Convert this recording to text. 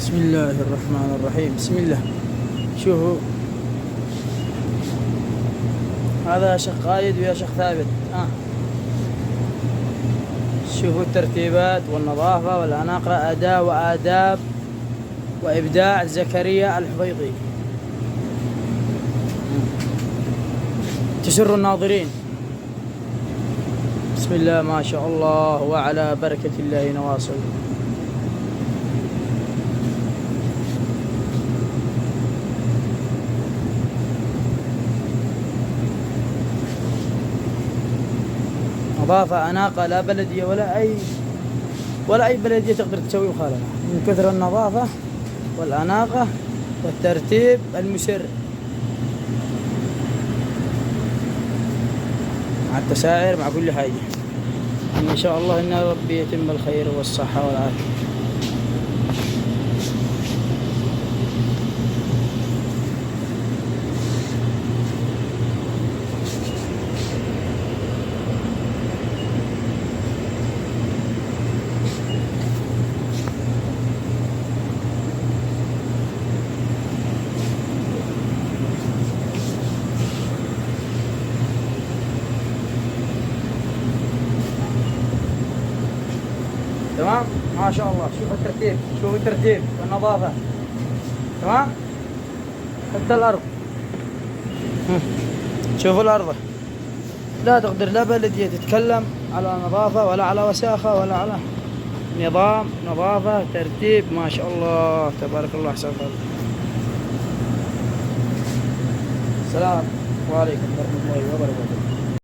بسم الله الرحمن الرحيم. بسم الله. شوفوا هذا شق قايد ويا شق ثابت. شوفوا الترتيبات والنظافة والأناقة، أداء وآداب وإبداع زكريا الحفيظي، تسر الناظرين. بسم الله ما شاء الله، وعلى بركة الله نواصل. نظافة أناقة، لا بلدية ولا أي بلدية تقدر تسوي مخالفة من كثر النظافة والأناقة والترتيب المسر مع التساعر مع كل حاجة. إن شاء الله إن ربي يتم الخير والصحة والعافية. تمام ما شاء الله. شوف الترتيب، شوف الترتيب والنظافة. تمام حتى الأرض، شوفوا الأرض لا تقدر لا بلدية تتكلم على نظافة ولا على وساخة ولا على نظام، نظافة ترتيب ما شاء الله تبارك الله أحسن خالق. السلام عليكم ورحمة الله وبركاته.